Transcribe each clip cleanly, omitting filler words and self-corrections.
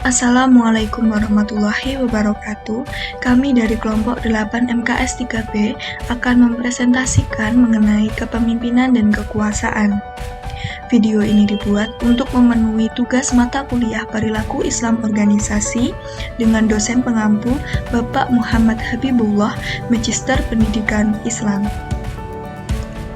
Assalamualaikum warahmatullahi wabarakatuh. Kami dari kelompok 8 MKS 3B akan mempresentasikan mengenai kepemimpinan dan kekuasaan. Video ini dibuat untuk memenuhi tugas mata kuliah Perilaku Islam Organisasi dengan dosen pengampu Bapak Muhammad Habibullah, Magister Pendidikan Islam.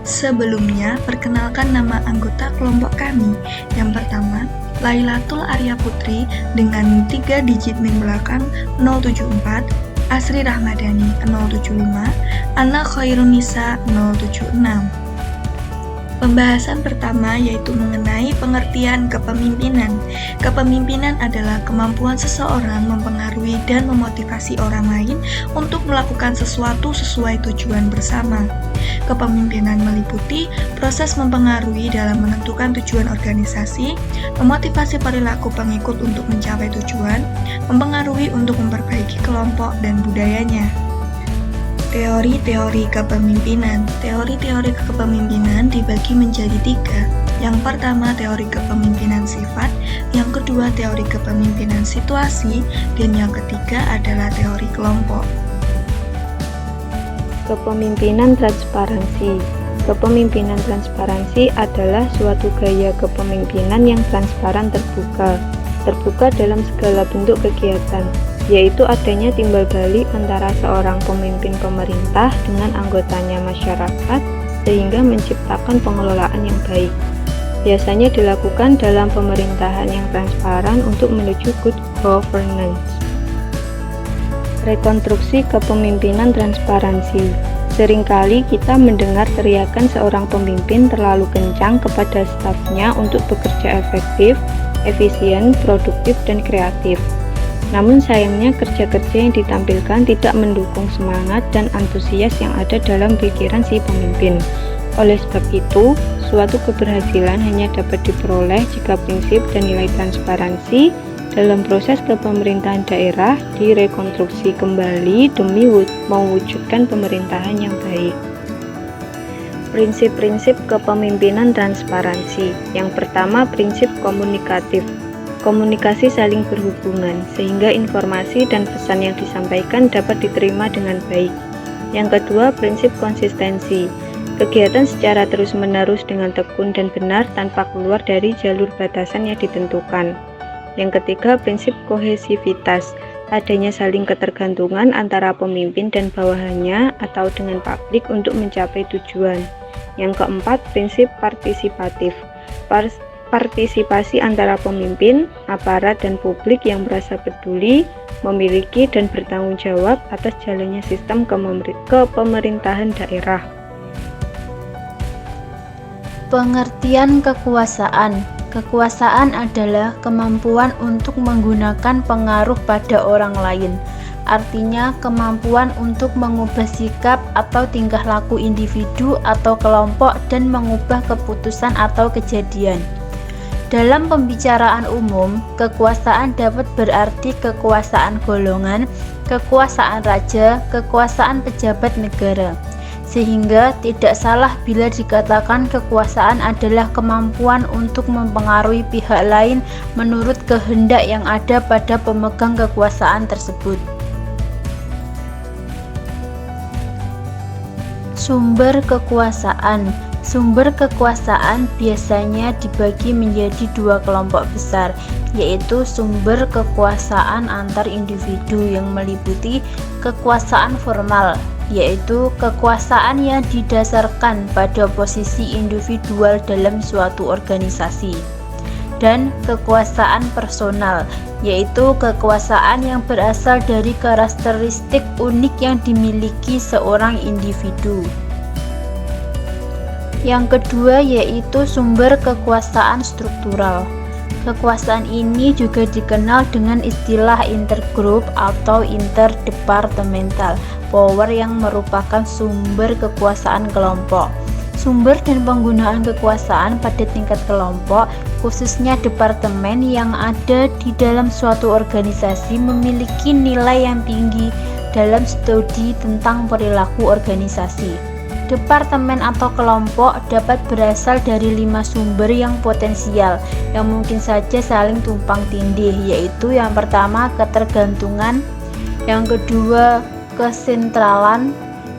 Sebelumnya, perkenalkan nama anggota kelompok kami. Yang pertama, Lailatul Arya Putri dengan 3 digit NIM belakang 074, Asri Rahmadani 075, Ana Khairunisa 076. Pembahasan pertama yaitu mengenai pengertian kepemimpinan. Kepemimpinan adalah kemampuan seseorang mempengaruhi dan memotivasi orang lain untuk melakukan sesuatu sesuai tujuan bersama. Kepemimpinan meliputi proses mempengaruhi dalam menentukan tujuan organisasi, memotivasi perilaku pengikut untuk mencapai tujuan, mempengaruhi untuk memperbaiki kelompok dan budayanya. Teori-teori kepemimpinan. Teori-teori kepemimpinan dibagi menjadi 3. Yang pertama, teori kepemimpinan sifat, yang kedua, teori kepemimpinan situasi, dan yang ketiga adalah teori kelompok. Kepemimpinan transparansi. Kepemimpinan transparansi adalah suatu gaya kepemimpinan yang transparan terbuka dalam segala bentuk kegiatan, yaitu adanya timbal balik antara seorang pemimpin pemerintah dengan anggotanya masyarakat sehingga menciptakan pengelolaan yang baik. Biasanya dilakukan dalam pemerintahan yang transparan untuk menuju good governance. Rekonstruksi kepemimpinan transparansi. Seringkali kita mendengar teriakan seorang pemimpin terlalu kencang kepada stafnya untuk bekerja efektif, efisien, produktif, dan kreatif. Namun sayangnya kerja-kerja yang ditampilkan tidak mendukung semangat dan antusias yang ada dalam pikiran si pemimpin. Oleh sebab itu, suatu keberhasilan hanya dapat diperoleh jika prinsip dan nilai transparansi dalam proses kepemerintahan daerah direkonstruksi kembali demi mewujudkan pemerintahan yang baik. Prinsip-prinsip kepemimpinan transparansi. Yang pertama, prinsip komunikatif. Komunikasi saling berhubungan, sehingga informasi dan pesan yang disampaikan dapat diterima dengan baik. Yang kedua, prinsip konsistensi. Kegiatan secara terus-menerus dengan tekun dan benar tanpa keluar dari jalur batasan yang ditentukan. Yang ketiga, prinsip kohesivitas. Adanya saling ketergantungan antara pemimpin dan bawahannya atau dengan publik untuk mencapai tujuan. Yang keempat, prinsip partisipatif. Partisipasi antara pemimpin, aparat, dan publik yang merasa peduli, memiliki, dan bertanggung jawab atas jalannya sistem kepemerintahan daerah. Pengertian kekuasaan. Kekuasaan adalah kemampuan untuk menggunakan pengaruh pada orang lain. Artinya, kemampuan untuk mengubah sikap atau tingkah laku individu atau kelompok dan mengubah keputusan atau kejadian. Dalam pembicaraan umum, kekuasaan dapat berarti kekuasaan golongan, kekuasaan raja, kekuasaan pejabat negara. Sehingga tidak salah bila dikatakan kekuasaan adalah kemampuan untuk mempengaruhi pihak lain menurut kehendak yang ada pada pemegang kekuasaan tersebut. Sumber kekuasaan. Sumber kekuasaan biasanya dibagi menjadi 2 kelompok besar, yaitu sumber kekuasaan antar individu yang meliputi kekuasaan formal, yaitu kekuasaan yang didasarkan pada posisi individual dalam suatu organisasi, dan kekuasaan personal, yaitu kekuasaan yang berasal dari karakteristik unik yang dimiliki seorang individu. Yang kedua yaitu sumber kekuasaan struktural. Kekuasaan ini juga dikenal dengan istilah intergroup atau interdepartemental power yang merupakan sumber kekuasaan kelompok. Sumber dan penggunaan kekuasaan pada tingkat kelompok, khususnya departemen yang ada di dalam suatu organisasi memiliki nilai yang tinggi dalam studi tentang perilaku organisasi. Departemen atau kelompok dapat berasal dari 5 sumber yang potensial yang mungkin saja saling tumpang tindih, yaitu yang pertama ketergantungan, yang kedua kesentralan,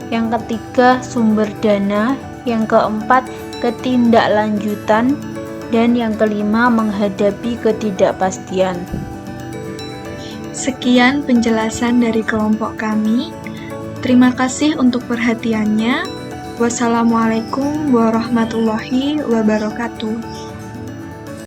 yang ketiga sumber dana, yang keempat ketindaklanjutan, dan yang kelima menghadapi ketidakpastian. Sekian penjelasan dari kelompok kami. Terima kasih untuk perhatiannya. Wassalamualaikum warahmatullahi wabarakatuh.